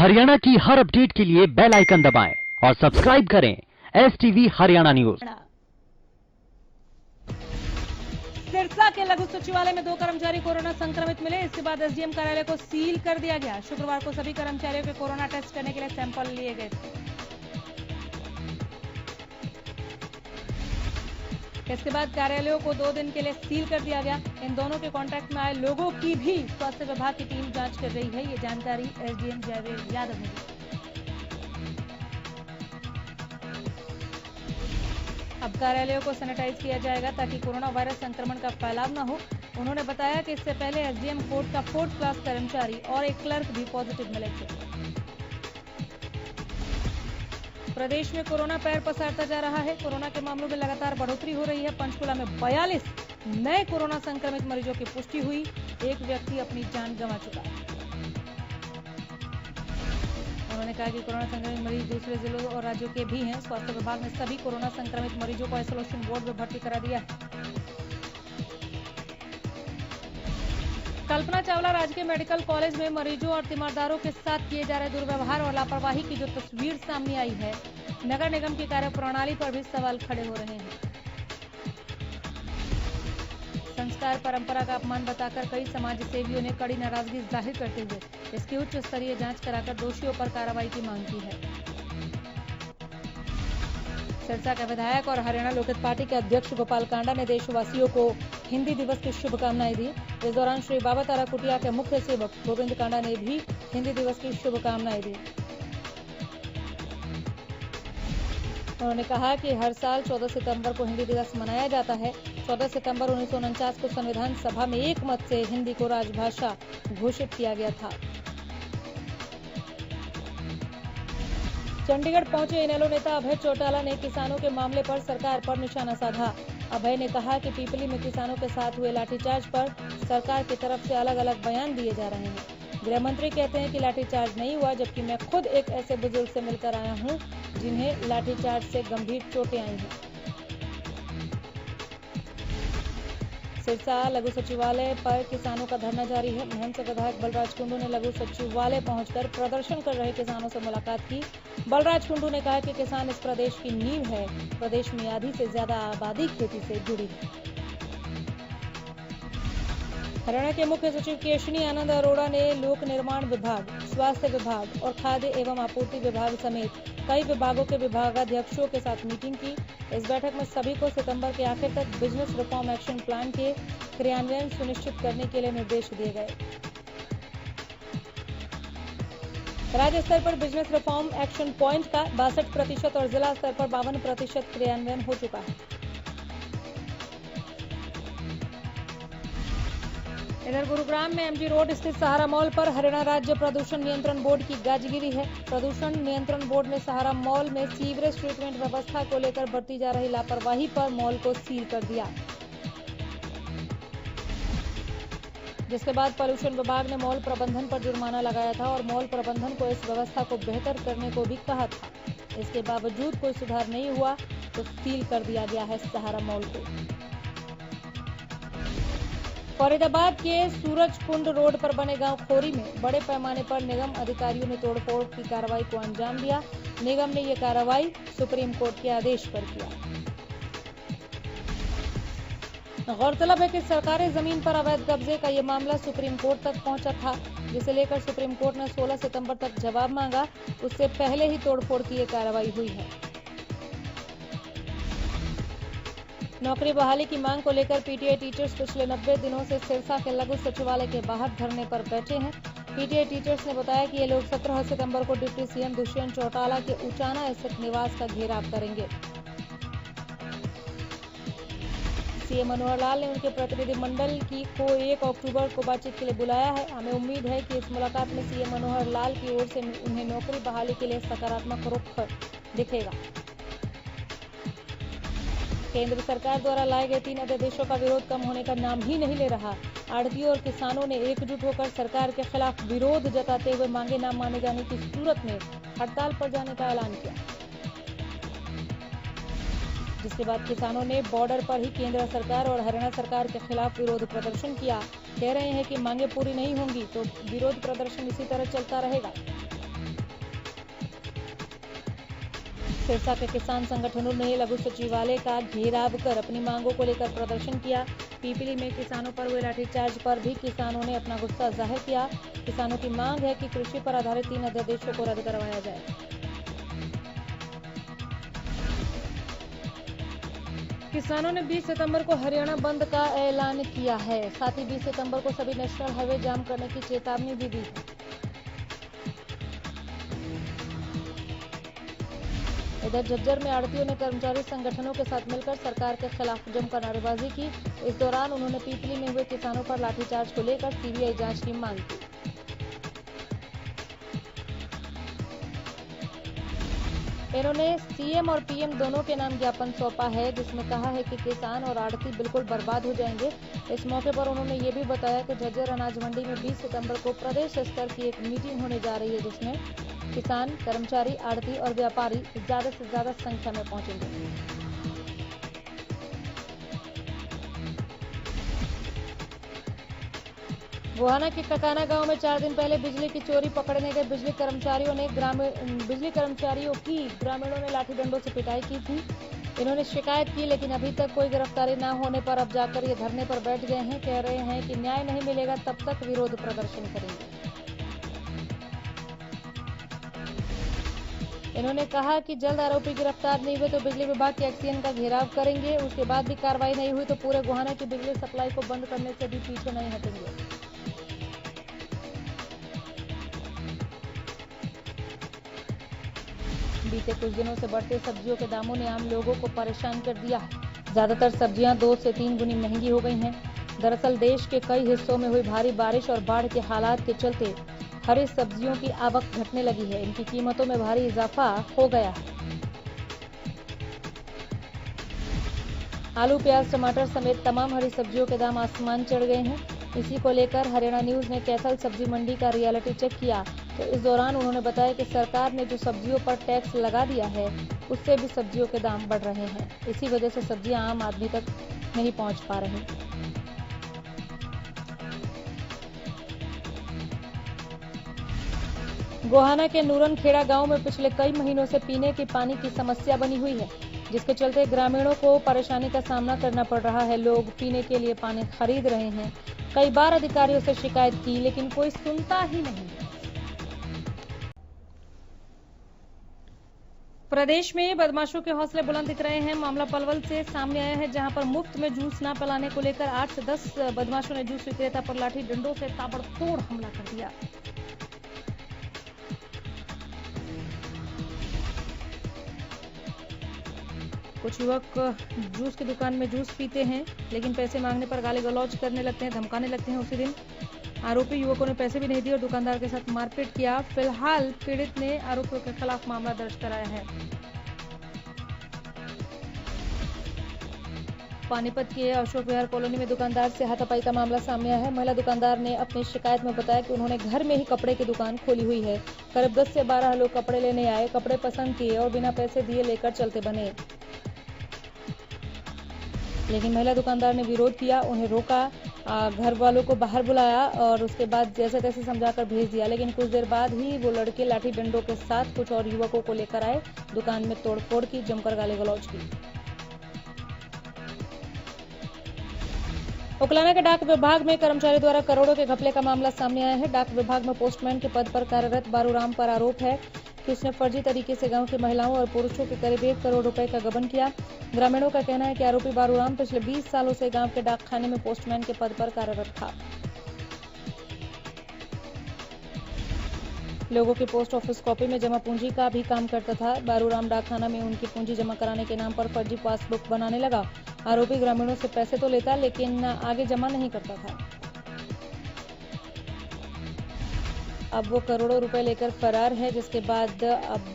हरियाणा की हर अपडेट के लिए बेल आइकन दबाएं और सब्सक्राइब करें STV हरियाणा न्यूज। सिरसा के लघु सचिवालय में 2 कर्मचारी कोरोना संक्रमित मिले। इसके बाद SDM कार्यालय को सील कर दिया गया। शुक्रवार को सभी कर्मचारियों के कोरोना टेस्ट करने के लिए सैंपल लिए गए थे। इसके बाद कार्यालयों को 2 दिन के लिए सील कर दिया गया। इन दोनों के कांटेक्ट में आए लोगों की भी स्वास्थ्य विभाग की टीम जांच कर रही है। ये जानकारी SDM जयवीर यादव ने दी। अब कार्यालयों को सैनिटाइज किया जाएगा ताकि कोरोना वायरस संक्रमण का फैलाव न हो। उन्होंने बताया कि इससे पहले SDM कोर्ट का 4th क्लास कर्मचारी और एक क्लर्क भी पॉजिटिव मिले थे। प्रदेश में कोरोना पैर पसारता जा रहा है। कोरोना के मामलों में लगातार बढ़ोतरी हो रही है। पंचकुला में 42 नए कोरोना संक्रमित मरीजों की पुष्टि हुई। एक व्यक्ति अपनी जान गंवा चुका है। उन्होंने कहा कि कोरोना संक्रमित मरीज दूसरे जिलों और राज्यों के भी हैं। स्वास्थ्य विभाग ने सभी कोरोना संक्रमित मरीजों को आइसोलेशन वार्ड में भर्ती करा दिया है। कल्पना चावला राजकीय मेडिकल कॉलेज में मरीजों और तीमारदारों के साथ किए जा रहे दुर्व्यवहार और लापरवाही की जो तस्वीर सामने आई है, नगर निगम की कार्यप्रणाली पर भी सवाल खड़े हो रहे हैं। संस्कार परंपरा का अपमान बताकर कई समाज सेवियों ने कड़ी नाराजगी जाहिर करते हुए इसकी उच्च स्तरीय जांच कराकर दोषियों पर कार्रवाई की मांग की है। सिरसा के विधायक और हरियाणा लोकहित पार्टी के अध्यक्ष गोपाल कांडा ने देशवासियों को हिंदी दिवस की शुभकामनाएं दी। इस दौरान श्री बाबा तारा कुटिया के मुख्य सेवक गोविंद कांडा ने भी हिंदी दिवस की शुभकामनाएं दी। उन्होंने कहा कि हर साल 14 सितंबर को हिंदी दिवस मनाया जाता है। 14 सितंबर 1949 को संविधान सभा में एक मत से हिंदी को राजभाषा घोषित किया गया था। चंडीगढ़ पहुंचे इनेलो नेता अभय चौटाला ने किसानों के मामले पर सरकार पर निशाना साधा। अभय ने कहा कि पीपली में किसानों के साथ हुए लाठीचार्ज पर सरकार की तरफ से अलग अलग बयान दिए जा रहे हैं। गृह मंत्री कहते हैं कि लाठीचार्ज नहीं हुआ, जबकि मैं खुद एक ऐसे बुजुर्ग से मिलकर आया हूं जिन्हें लाठीचार्ज से गंभीर चोटें आई हैं। सिरसा लघु सचिवालय पर किसानों का धरना जारी है। महम से विधायक बलराज कुंडू ने लघु सचिवालय पहुंचकर प्रदर्शन कर रहे किसानों से मुलाकात की। बलराज कुंडू ने कहा कि किसान इस प्रदेश की नींव है। प्रदेश में आधी से ज्यादा आबादी खेती से जुड़ी है। हरियाणा के मुख्य सचिव केशनी आनंद अरोड़ा ने लोक निर्माण विभाग, स्वास्थ्य विभाग और खाद्य एवं आपूर्ति विभाग समेत कई विभागों के विभागाध्यक्षों के साथ मीटिंग की। इस बैठक में सभी को सितंबर के आखिर तक बिजनेस रिफॉर्म एक्शन प्लान के क्रियान्वयन सुनिश्चित करने के लिए निर्देश दिए गए। राज्य स्तर पर बिजनेस रिफॉर्म एक्शन पॉइंट का 62% और जिला स्तर पर 52% क्रियान्वयन हो चुका है। इधर गुरुग्राम में MG रोड स्थित सहारा मॉल पर हरियाणा राज्य प्रदूषण नियंत्रण बोर्ड की गाजगिरी है। प्रदूषण नियंत्रण बोर्ड ने सहारा मॉल में सीवरेज ट्रीटमेंट व्यवस्था को लेकर बरती जा रही लापरवाही पर मॉल को सील कर दिया, जिसके बाद पॉल्यूशन विभाग ने मॉल प्रबंधन पर जुर्माना लगाया था और मॉल प्रबंधन को इस व्यवस्था को बेहतर करने को भी कहा था। इसके बावजूद कोई सुधार नहीं हुआ तो सील कर दिया गया है सहारा मॉल को। फरीदाबाद के सूरजकुंड रोड पर बने गांव खोरी में बड़े पैमाने पर निगम अधिकारियों ने तोड़फोड़ की कार्रवाई को अंजाम दिया। निगम ने यह कार्रवाई सुप्रीम कोर्ट के आदेश पर किया। गौरतलब है कि सरकारी जमीन पर अवैध कब्जे का यह मामला सुप्रीम कोर्ट तक पहुंचा था, जिसे लेकर सुप्रीम कोर्ट ने 16 सितंबर तक जवाब मांगा। उससे पहले ही तोड़फोड़ की यह कार्रवाई हुई है। नौकरी बहाली की मांग को लेकर PTA टीचर्स पिछले 90 दिनों से सिरसा के लघु सचिवालय के बाहर धरने पर बैठे हैं। PTA टीचर्स ने बताया कि ये लोग 17 सितंबर को डिप्टी CM दुष्यंत चौटाला के उचाना स्थित निवास का घेराव करेंगे। CM मनोहर लाल ने उनके प्रतिनिधिमंडल को 1 अक्टूबर को बातचीत के लिए बुलाया है। हमें उम्मीद है कि इस मुलाकात में CM मनोहर लाल की ओर से उन्हें नौकरी बहाली के लिए सकारात्मक रुख दिखेगा। केंद्र सरकार द्वारा लाए गए 3 अध्यादेशों का विरोध कम होने का नाम ही नहीं ले रहा। आढ़तियों और किसानों ने एकजुट होकर सरकार के खिलाफ विरोध जताते हुए मांगे न माने जाने की सूरत में हड़ताल पर जाने का ऐलान किया, जिसके बाद किसानों ने बॉर्डर पर ही केंद्र सरकार और हरियाणा सरकार के खिलाफ विरोध प्रदर्शन किया। कह रहे हैं कि मांगे पूरी नहीं होंगी तो विरोध प्रदर्शन इसी तरह चलता रहेगा। सिरसा के किसान संगठनों ने लघु सचिवालय का घेराव कर अपनी मांगों को लेकर प्रदर्शन किया। पीपली में किसानों पर हुए लाठीचार्ज पर भी किसानों ने अपना गुस्सा जाहिर किया। किसानों की मांग है कि कृषि पर आधारित 3 अध्यादेशों को रद्द करवाया जाए। किसानों ने 20 सितंबर को हरियाणा बंद का ऐलान किया है। साथ ही 20 सितंबर को सभी नेशनल हाईवे जाम करने की चेतावनी भी दी है। इधर झज्जर में आड़तियों ने कर्मचारी संगठनों के साथ मिलकर सरकार के खिलाफ जमकर नारेबाजी की। इस दौरान उन्होंने पीपली में हुए किसानों पर लाठीचार्ज को लेकर सीबीआई जांच की मांग की। इन्होंने सीएम और पीएम दोनों के नाम ज्ञापन सौंपा है, जिसमें कहा है कि किसान और आड़ती बिल्कुल बर्बाद हो जाएंगे। इस मौके पर उन्होंने ये भी बताया कि झज्जर अनाज मंडी में 20 सितंबर को प्रदेश स्तर की एक मीटिंग होने जा रही है, जिसमें किसान, कर्मचारी, आड़ती और व्यापारी ज्यादा से ज्यादा संख्या में पहुंचेंगे। गोहाना के ककाना गांव में 4 दिन पहले बिजली की चोरी पकड़ने गए बिजली कर्मचारियों की ग्रामीणों ने लाठी डंडों से पिटाई की थी। इन्होंने शिकायत की, लेकिन अभी तक कोई गिरफ्तारी न होने पर अब जाकर ये धरने पर बैठ गए हैं। कह रहे हैं कि न्याय नहीं मिलेगा तब तक विरोध प्रदर्शन करेंगे। इन्होंने कहा कि जल्द आरोपी गिरफ्तार नहीं हुए तो बिजली विभाग के एक्सीएन का घेराव करेंगे। उसके बाद भी कार्रवाई नहीं हुई तो पूरे गोहाना की बिजली सप्लाई को बंद करने से भी पीछे नहीं हटेंगे। बीते कुछ दिनों से बढ़ते सब्जियों के दामों ने आम लोगों को परेशान कर दिया है। ज्यादातर सब्जियां 2 से 3 गुनी महंगी हो गई हैं। दरअसल देश के कई हिस्सों में हुई भारी बारिश और बाढ़ के हालात के चलते हरी सब्जियों की आवक घटने लगी है। इनकी कीमतों में भारी इजाफा हो गया है। आलू, प्याज, टमाटर समेत तमाम हरी सब्जियों के दाम आसमान चढ़ गए हैं। इसी को लेकर हरियाणा न्यूज ने कैथल सब्जी मंडी का रियलिटी चेक किया, तो इस दौरान उन्होंने बताया कि सरकार ने जो सब्जियों पर टैक्स लगा दिया है, उससे भी सब्जियों के दाम बढ़ रहे हैं। इसी वजह से सब्जियां आम आदमी तक नहीं पहुंच पा रही। गोहाना के नूरनखेड़ा गांव में पिछले कई महीनों से पीने के पानी की समस्या बनी हुई है, जिसके चलते ग्रामीणों को परेशानी का सामना करना पड़ रहा है। लोग पीने के लिए पानी खरीद रहे हैं। कई बार अधिकारियों से शिकायत की, लेकिन कोई सुनता ही नहीं। प्रदेश में बदमाशों के हौसले बुलंद दिख रहे हैं। मामला पलवल से सामने आया है, जहां पर मुफ्त में जूस न पिलाने को लेकर 8 से 10 बदमाशों ने जूस विक्रेता पर लाठी डंडों से ताबड़तोड़ हमला कर दिया। कुछ युवक जूस की दुकान में जूस पीते हैं, लेकिन पैसे मांगने पर गाली गलौज करने लगते हैं, धमकाने लगते हैं। उसी दिन आरोपी युवकों ने पैसे भी नहीं दिए और दुकानदार के साथ मारपीट किया। फिलहाल पीड़ित ने आरोपियों के खिलाफ मामला दर्ज कराया है। पानीपत के अशोक विहार कॉलोनी में दुकानदार से हाथापाई का मामला सामने आया है। महिला दुकानदार ने अपनी शिकायत में बताया कि उन्होंने घर में ही कपड़े की दुकान खोली हुई है। करीब 10 से 12 लोग कपड़े लेने आए, कपड़े पसंद किए और बिना पैसे दिए लेकर चलते बने, लेकिन महिला दुकानदार ने विरोध किया। उन्हें रोका, घर वालों को बाहर बुलाया और उसके बाद जैसे तैसे समझाकर भेज दिया। लेकिन कुछ देर बाद ही वो लड़के लाठी डंडों के साथ कुछ और युवकों को लेकर आए, दुकान में तोड़फोड़ की, जमकर गाली गलौज की। उकलाना के डाक विभाग में कर्मचारी द्वारा करोड़ों के घपले का मामला सामने आया है। डाक विभाग में पोस्टमैन के पद पर कार्यरत बारूराम पर आरोप है कि उसने फर्जी तरीके से गांव के महिलाओं और पुरुषों के करीब 1 करोड़ रुपए का गबन किया। ग्रामीणों का कहना है कि आरोपी बारूराम पिछले 20 सालों से गांव के डाकखाने में पोस्टमैन के पद पर कार्यरत था। लोगों की पोस्ट ऑफिस कॉपी में जमा पूंजी का भी काम करता था। बारूराम डाकखाना में उनकी पूंजी जमा कराने के नाम पर फर्जी पासबुक बनाने लगा। आरोपी ग्रामीणों से पैसे तो लेता, लेकिन आगे जमा नहीं करता था। अब वो करोड़ों रुपए लेकर फरार है, जिसके बाद अब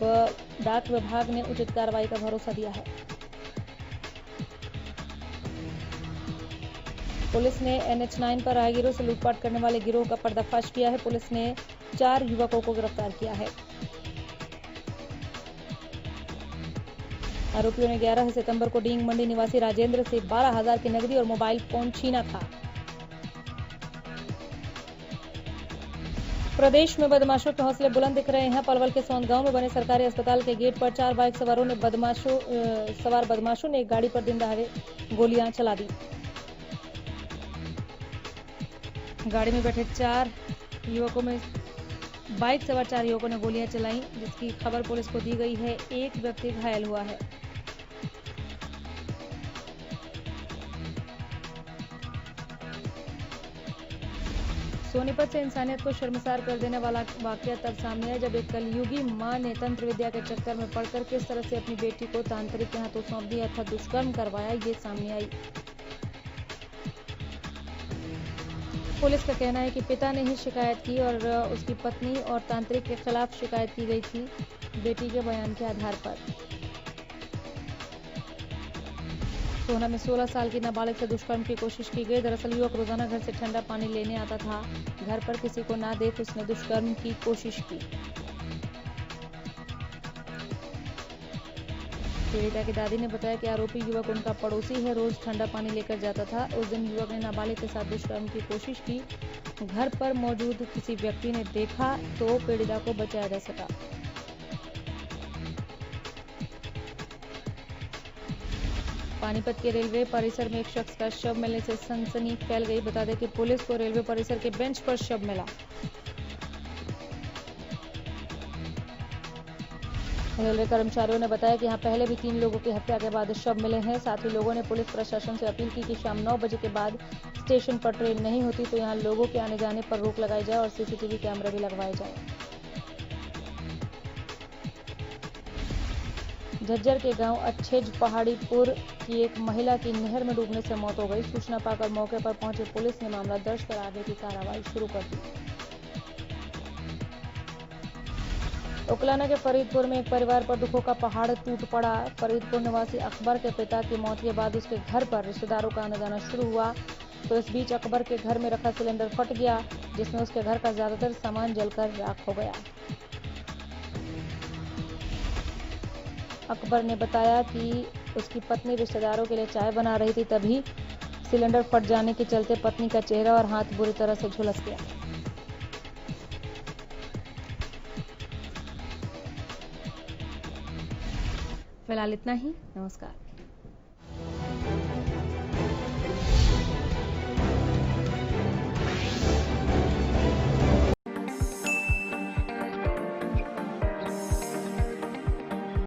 डाक विभाग ने उचित कार्रवाई का भरोसा दिया है। पुलिस ने NH9 पर राहगीरों से लूटपाट करने वाले गिरोह का पर्दाफाश किया है। पुलिस ने 4 युवकों को गिरफ्तार किया है। आरोपियों ने 11 सितंबर को डींग मंडी निवासी राजेंद्र से 12,000 की नकदी और मोबाइल फोन छीना था। प्रदेश में बदमाशों के हौसले बुलंद दिख रहे हैं। पलवल के सौंद गांव में बने सरकारी अस्पताल के गेट पर 4 बाइक सवार बदमाशों ने एक गाड़ी पर दिन दहाड़े गोलियां चला दी। गाड़ी में बैठे 4 युवकों में बाइक सवार 4 युवकों ने गोलियां चलाई, जिसकी खबर पुलिस को दी गई है। एक व्यक्ति घायल हुआ है। सोनीपत से इंसानियत को शर्मसार कर देने वाला वाकया तब सामने आया जब एक कलयुगी मां ने तंत्र विद्या के चक्कर में पड़कर किस तरह से अपनी बेटी को तांत्रिक के हाथों सौंप दिया अथवा दुष्कर्म करवाया, ये सामने आई। पुलिस का कहना है कि पिता ने ही शिकायत की और उसकी पत्नी और तांत्रिक के खिलाफ शिकायत की गई थी, बेटी के बयान के आधार पर। सोहना में 16 साल की नाबालिग से दुष्कर्म की कोशिश की गई। दरअसल युवक रोजाना घर से ठंडा पानी लेने आता था। घर पर किसी को ना देख उसने दुष्कर्म की कोशिश की। पीड़िता की दादी ने बताया कि आरोपी युवक उनका पड़ोसी है, रोज ठंडा पानी लेकर जाता था। उस दिन युवक ने नाबालिग के साथ दुष्कर्म की कोशिश की। घर पर मौजूद किसी व्यक्ति ने देखा तो पीड़िता को बचाया जा सका। पानीपत के रेलवे परिसर में एक शख्स का शव मिलने से सनसनी फैल गई। बता दें कि पुलिस को रेलवे परिसर के बेंच पर शव मिला। रेलवे कर्मचारियों ने बताया कि यहां पहले भी 3 लोगों की हत्या के बाद शव मिले हैं। साथ ही लोगों ने पुलिस प्रशासन से अपील की कि शाम 9 बजे के बाद स्टेशन पर ट्रेन नहीं होती तो यहां लोगों के आने जाने पर रोक लगाई जाए और सीसीटीवी कैमरे भी लगवाए जाए। झज्जर के गांव अच्छेज पहाड़ीपुर की एक महिला की नहर में डूबने से मौत हो गई। सूचना पाकर मौके पर पहुंची पुलिस ने मामला दर्ज कर आगे की कार्रवाई शुरू कर दी। उकलाना के फरीदपुर में एक परिवार पर दुखों का पहाड़ टूट पड़ा। फरीदपुर निवासी अकबर के पिता की मौत के बाद उसके घर पर रिश्तेदारों का आना जाना शुरू हुआ, तो इस बीच अकबर के घर में रखा सिलेंडर फट गया, जिसमें उसके घर का ज्यादातर सामान जलकर राख हो गया। अकबर ने बताया कि उसकी पत्नी रिश्तेदारों के लिए चाय बना रही थी, तभी सिलेंडर फट जाने के चलते पत्नी का चेहरा और हाथ बुरी तरह से झुलस गया। फिलहाल इतना ही। नमस्कार।